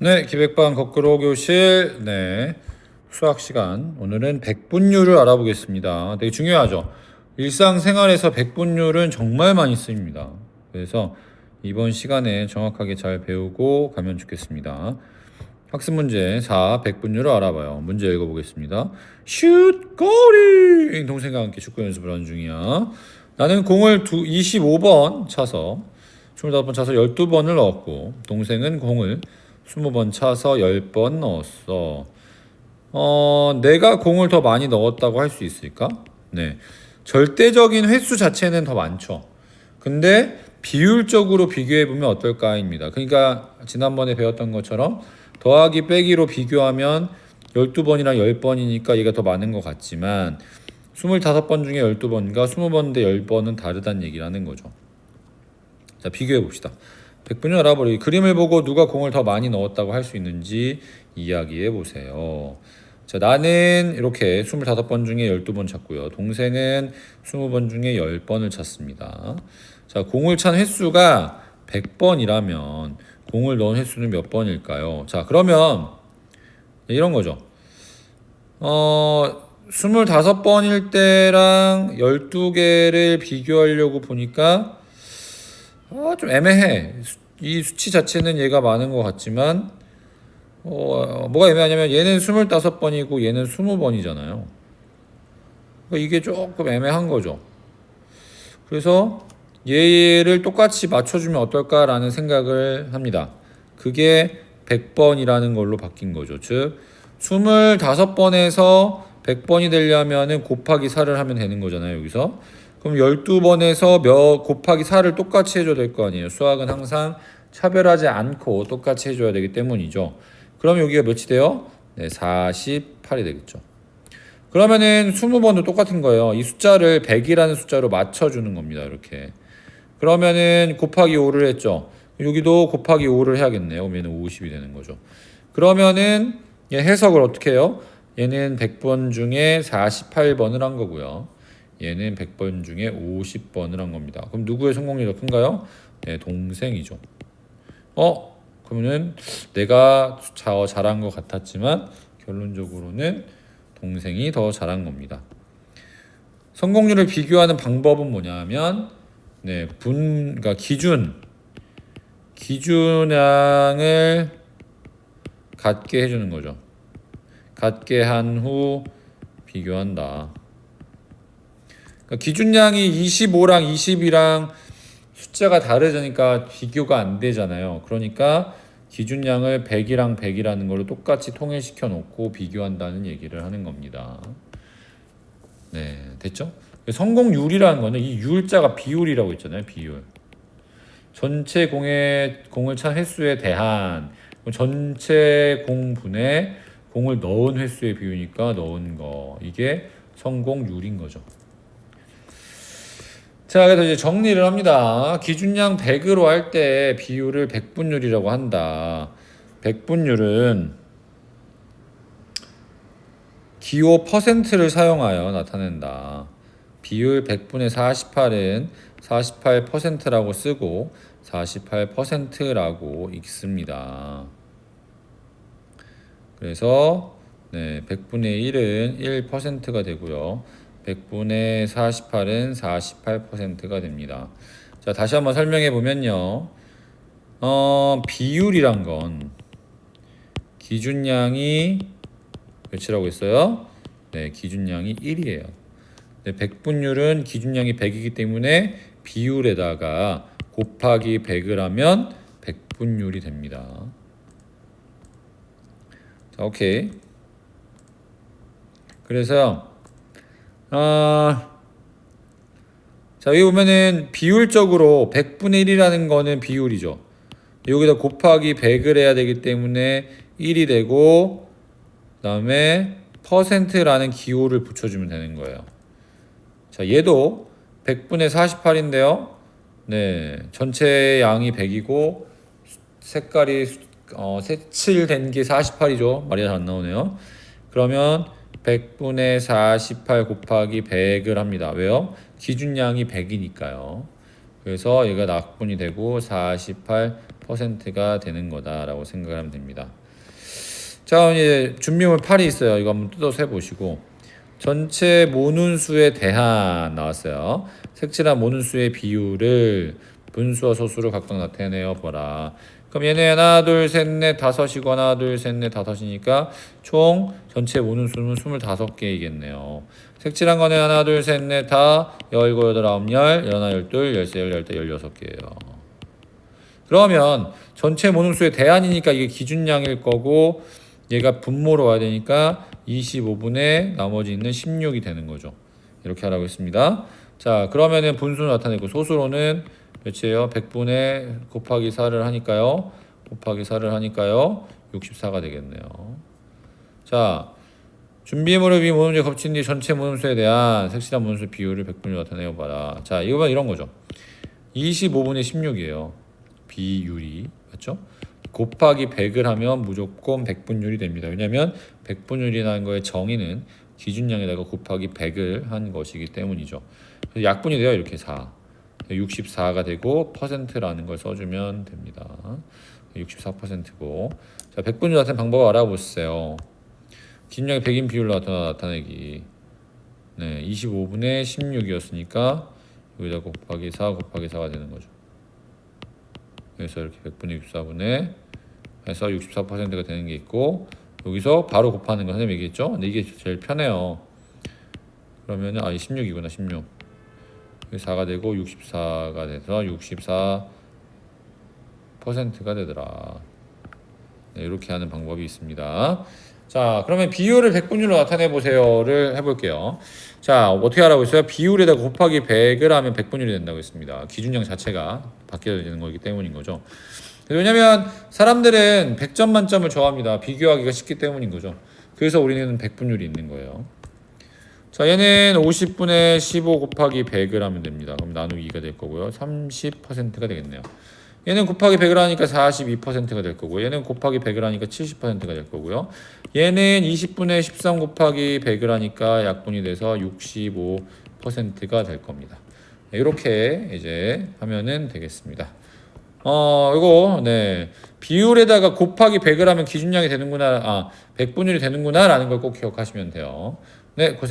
네, 기백반 거꾸로 교실. 네, 수학 시간. 오늘은 백분율을 알아보겠습니다. 되게 중요하죠. 일상생활에서 백분율은 정말 많이 쓰입니다. 그래서 이번 시간에 정확하게 잘 배우고 가면 좋겠습니다. 학습 문제 4, 백분율을 알아봐요. 문제 읽어보겠습니다. 슛, 꼬리! 동생과 함께 축구 연습을 하는 중이야. 나는 공을 25번 차서 25번 차서 12번을 넣었고, 동생은 공을 20번 차서 10번 넣었어. 내가 공을 더 많이 넣었다고 할 수 있을까? 네. 절대적인 횟수 자체는 더 많죠. 근데 비율적으로 비교해보면 어떨까입니다. 그러니까 지난번에 배웠던 것처럼 더하기 빼기로 비교하면 12번이랑 10번이니까 얘가 더 많은 것 같지만 25번 중에 12번과 20번 대 10번은 다르다는 얘기를 하는 거죠. 자, 비교해봅시다. 백분율 알아버리기. 그림을 보고 누가 공을 더 많이 넣었다고 할 수 있는지 이야기해보세요. 자, 나는 이렇게 25번 중에 12번 찾고요. 동생은 20번 중에 10번을 찾습니다. 자, 공을 찬 횟수가 100번이라면 공을 넣은 횟수는 몇 번일까요? 자, 그러면 이런 거죠. 25번일 때랑 12개를 비교하려고 보니까 좀 애매해. 이 수치 자체는 얘가 많은 것 같지만 뭐가 애매하냐면 얘는 25번이고 얘는 20번이잖아요. 그러니까 이게 조금 애매한 거죠. 그래서 얘를 똑같이 맞춰주면 어떨까라는 생각을 합니다. 그게 100번이라는 걸로 바뀐 거죠. 즉 25번에서 100번이 되려면 곱하기 4를 하면 되는 거잖아요. 여기서. 그럼 12번에서 곱하기 4를 똑같이 해줘야 될 거 아니에요. 수학은 항상 차별하지 않고 똑같이 해줘야 되기 때문이죠. 그럼 여기가 몇이 돼요? 네, 48이 되겠죠. 그러면은 20번도 똑같은 거예요. 이 숫자를 100이라는 숫자로 맞춰주는 겁니다. 이렇게. 그러면은 곱하기 5를 했죠. 여기도 곱하기 5를 해야겠네요. 그러면 50이 되는 거죠. 그러면은 얘 해석을 어떻게 해요? 얘는 100번 중에 48번을 한 거고요. 얘는 100번 중에 50번을 한 겁니다. 그럼 누구의 성공률이 더 큰가요? 네, 동생이죠. 그러면은 내가 잘한 것 같았지만 결론적으로는 동생이 더 잘한 겁니다. 성공률을 비교하는 방법은 뭐냐면 네, 그러니까 기준량을 같게 해주는 거죠. 같게 한 후 비교한다. 그러니까 기준량이 25랑 20이랑 숫자가 다르니까 비교가 안 되잖아요. 그러니까 기준량을 100이랑 100이라는 걸로 똑같이 통일시켜 놓고 비교한다는 얘기를 하는 겁니다. 네, 됐죠? 성공률이라는 거는 이 율자가 비율이라고 있잖아요. 비율. 전체 공을 찬 횟수에 대한 전체 공분의 공을 넣은 횟수의 비율이니까 넣은 거. 이게 성공률인 거죠. 자, 그래서 이제 정리를 합니다. 기준량 100으로 할 때 비율을 백분율이라고 한다. 백분율은 기호 %를 사용하여 나타낸다. 비율 100분의 48은 48%라고 쓰고 48%라고 읽습니다. 그래서 100분의 1은 1%가 되고요. 100분의 48은 48%가 됩니다. 자, 다시 한번 설명해 보면요. 비율이란 건 기준량이 몇이라고 했어요? 네, 기준량이 1이에요. 네, 백분율은 기준량이 100이기 때문에 비율에다가 곱하기 100을 하면 백분율이 됩니다. 자, 오케이. 그래서 자, 여기 보면은 비율적으로 100분의 1이라는 거는 비율이죠. 여기다 곱하기 100을 해야 되기 때문에 1이 되고 그 다음에 %라는 기호를 붙여주면 되는 거예요. 자, 얘도 100분의 48인데요. 네, 전체 양이 100이고 색깔이 색칠된 게 48이죠. 말이 잘 안 나오네요. 그러면 100분의 48 곱하기 100을 합니다. 왜요? 기준량이 100이니까요. 그래서 얘가 낙분이 되고 48% 퍼센트가 되는 거다라고 생각하면 됩니다. 자, 이제 준비물 8이 있어요. 이거 한번 뜯어서 해보시고 전체 모눈수의 대한 나왔어요. 색칠한 모눈수의 비율을 분수와 소수로 각각 나타내어 보라. 그럼 얘네 하나 둘셋넷 다섯이고 하나 둘셋넷 다섯이니까 총 전체 모눈수는 25개이겠네요. 색칠한 거는 하나 둘셋넷 다 열고 여덟 아홉 열 열하나 열둘 열세 열 열대 16개예요. 그러면 전체 모눈수의 대안이니까 이게 기준량일 거고 얘가 분모로 와야 되니까 25분의 나머지 있는 16이 되는 거죠. 이렇게 하라고 했습니다. 자, 그러면은 분수는 나타내고 소수로는 몇이에요? 100분의 곱하기 4를 하니까요. 곱하기 4를 하니까요. 64가 되겠네요. 자, 준비물을 위 모눈수에 겹친 뒤 전체 모눈수에 대한 색칠한 모눈수 비율을 100분으로 나타내어 봐라. 자, 이거는 이런 거죠. 25분의 16이에요. 비율이. 맞죠? 곱하기 100을 하면 무조건 100분율이 됩니다. 왜냐하면 100분율이라는 거의 정의는 기준량에다가 곱하기 100을 한 것이기 때문이죠. 그래서 약분이 돼요. 이렇게 4. 64가 되고 퍼센트라는 걸 써주면 됩니다. 64%고 자, 100분율 나타내는 방법을 알아보세요. 기준량이 100인 비율로 나타내기. 네, 25분의 16이었으니까 여기다 곱하기 4 곱하기 4가 되는 거죠. 그래서 이렇게 100분의 64분의 해서 64%가 되는 게 있고 여기서 바로 곱하는 거 선생님이 얘기했죠? 근데 이게 제일 편해요. 그러면은 16이구나 16. 4가 되고 64가 돼서 64%가 되더라. 네, 이렇게 하는 방법이 있습니다. 자, 그러면 비율을 100분율로 나타내 보세요를 해볼게요. 자, 어떻게 하라고 했어요? 비율에다 곱하기 100을 하면 100분율이 된다고 했습니다. 기준량 자체가 바뀌어야 되는 거기 때문인 거죠. 왜냐면 사람들은 100점 만점을 좋아합니다. 비교하기가 쉽기 때문인 거죠. 그래서 우리는 100분율이 있는 거예요. 자, 얘는 50분의 15 곱하기 100을 하면 됩니다. 그럼 나누기 2가 될 거고요. 30%가 되겠네요. 얘는 곱하기 100을 하니까 42%가 될 거고 얘는 곱하기 100을 하니까 70%가 될 거고요. 얘는 20분의 13 곱하기 100을 하니까 약분이 돼서 65%가 될 겁니다. 이렇게 이제 하면은 되겠습니다. 이거 네. 비율에다가 곱하기 100을 하면 기준량이 되는구나. 100분율이 되는구나 라는 걸 꼭 기억하시면 돼요. 네, 고생